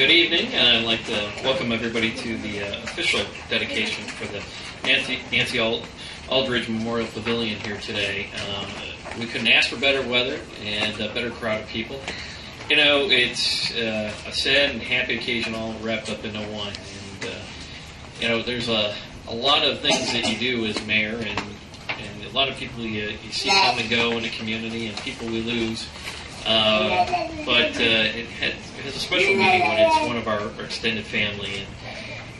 Good evening, and I'd like to welcome everybody to the official dedication for the Nancy Aldridge Memorial Pavilion here today. We couldn't ask for better weather and a better crowd of people. You know, it's a sad and happy occasion all wrapped up into one. And, you know, there's a lot of things that you do as mayor, and a lot of people you see come and go in the community, and people we lose. But it has a special meaning when it's one of our extended family,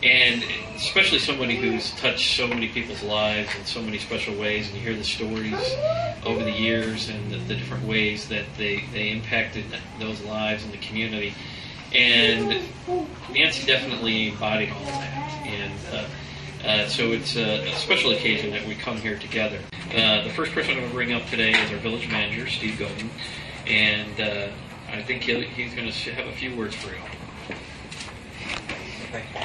and especially somebody who's touched so many people's lives in so many special ways, and you hear the stories over the years and the different ways that they impacted those lives in the community. And Nancy definitely embodied all of that, and so it's a special occasion that we come here together. The first person I'm going to bring up today is our village manager, Steve Golden. And I think he's going to have a few words for you. Thank you.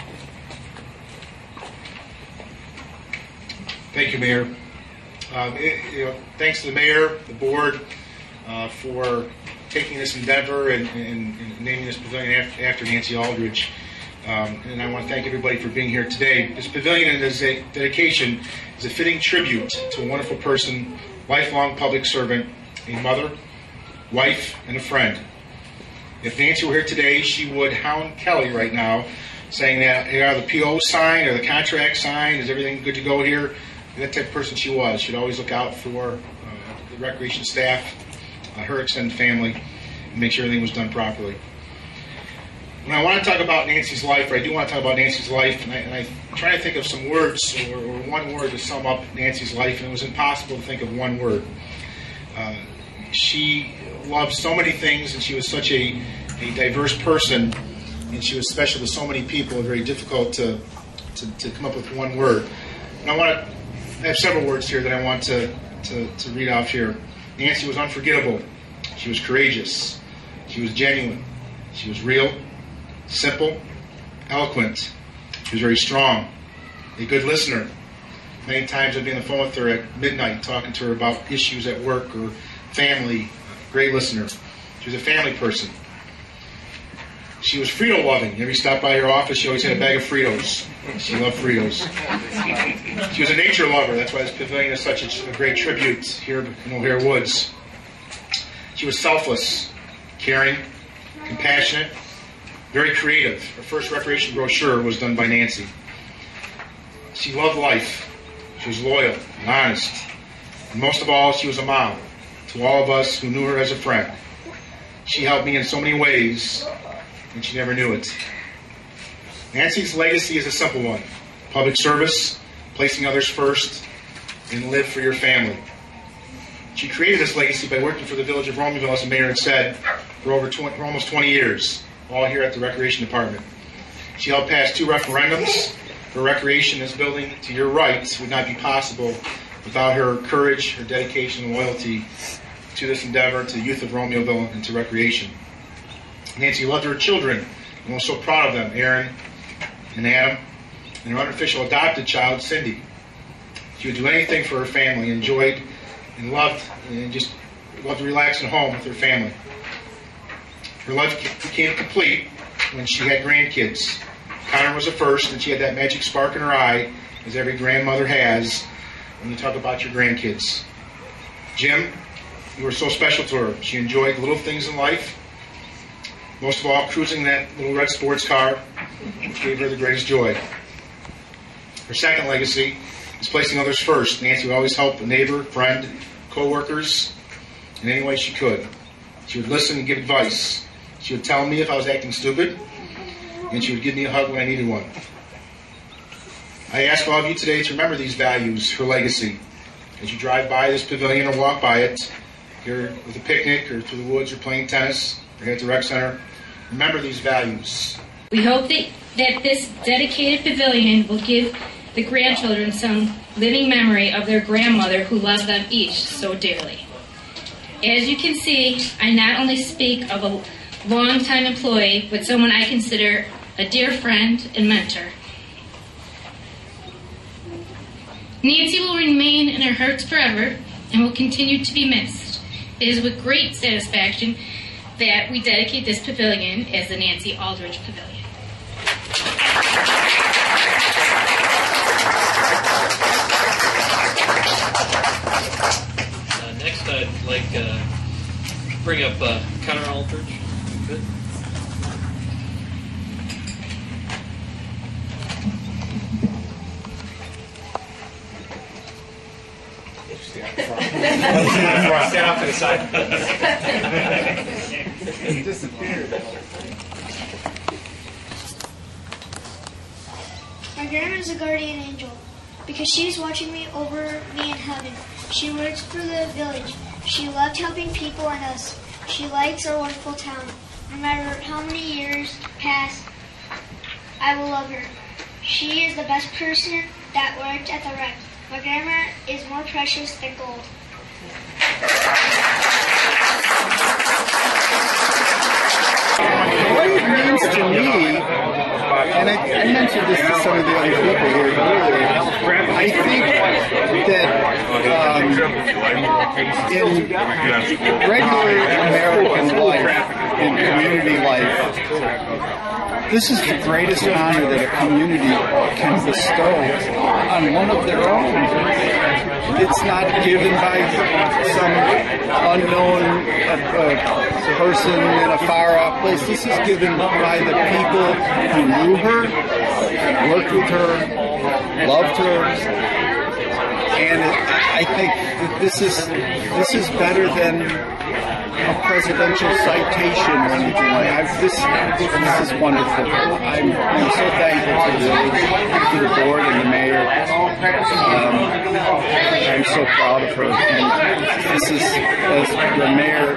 Thank you, Mayor. Thanks to the mayor, the board, for taking this endeavor and naming this pavilion after Nancy Aldridge. And I want to thank everybody for being here today. This pavilion and this dedication is a fitting tribute to a wonderful person, lifelong public servant, a mother, wife, and a friend. If Nancy were here today, she would hound Kelly right now, saying that, the PO signed or the contract signed, is everything good to go here? And that type of person she was. She'd always look out for the recreation staff, her extended family, and make sure everything was done properly. When I want to talk about Nancy's life, or I do want to talk about Nancy's life, and I try to think of some words, or one word to sum up Nancy's life, and it was impossible to think of one word. She loved so many things, and she was such a diverse person, and she was special to so many people, and very difficult to come up with one word. And I have several words here that I want to read off here. Nancy was unforgettable. She was courageous. She was genuine. She was real, simple, eloquent. She was very strong, a good listener. Many times I'd be on the phone with her at midnight talking to her about issues at work or family. Great listener. She was a family person. She was Frito-loving. Whenever you stopped by her office, she always had a bag of Fritos. She loved Fritos. She was a nature lover. That's why this pavilion is such a great tribute here in O'Hare Woods. She was selfless, caring, compassionate, very creative. Her first recreation brochure was done by Nancy. She loved life. She was loyal and honest. And most of all, she was a mom to all of us who knew her as a friend. She helped me in so many ways, and she never knew it. Nancy's legacy is a simple one: public service, placing others first, and live for your family. She created this legacy by working for the village of Romeoville, as the mayor had said, for almost 20 years, all here at the Recreation Department. She helped pass 2 referendums for recreation. This building to your right would not be possible without her courage, her dedication, and loyalty to this endeavor, to the youth of Romeoville, and to recreation. Nancy loved her children and was so proud of them, Aaron and Adam, and her unofficial adopted child, Cindy. She would do anything for her family, enjoyed and loved to relax at home with her family. Her life became complete when she had grandkids. Connor was the first, and she had that magic spark in her eye, as every grandmother has when you talk about your grandkids. Jim, you were so special to her. She enjoyed little things in life. Most of all, cruising that little red sports car, which gave her the greatest joy. Her second legacy is placing others first. Nancy would always help a neighbor, friend, co-workers in any way she could. She would listen and give advice. She would tell me if I was acting stupid, and she would give me a hug when I needed one. I ask all of you today to remember these values, her legacy, as you drive by this pavilion or walk by it, here with a picnic or through the woods or playing tennis or here at the rec center. Remember these values. We hope that this dedicated pavilion will give the grandchildren some living memory of their grandmother who loved them each so dearly. As you can see, I not only speak of a longtime employee, but someone I consider a dear friend and mentor. Nancy will remain in our hearts forever and will continue to be missed. It is with great satisfaction that we dedicate this pavilion as the Nancy Aldridge Pavilion. Next, I'd like to bring up Connor Aldridge. Good. Stand off to the side. My grandma is a guardian angel because she's watching me over me in heaven. She works for the village. She loved helping people and us. She likes our wonderful town. No matter how many years pass, I will love her. She is the best person that worked at the wreck. My grandma is more precious than gold. What it means to me, and I mentioned this to some of the other people here earlier, I think that in regular American life, in community life, this is the greatest honor that a community can bestow on one of their own. It's not given by some unknown person in a far-off place. This is given by the people who knew her, worked with her, loved her, and I think that this is better than a presidential citation or anything like that. This is wonderful. I'm so thankful to the village, to the board and the mayor. I'm so proud of her. And this is, as the mayor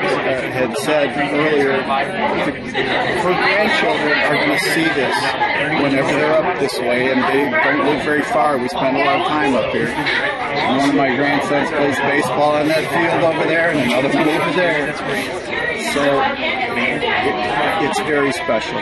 had said earlier, her grandchildren are going to see this whenever they're up this way, and they don't live very far. We spend a lot of time up here. And one of my grandsons plays baseball on that field over there, and another one over there. So it's very special.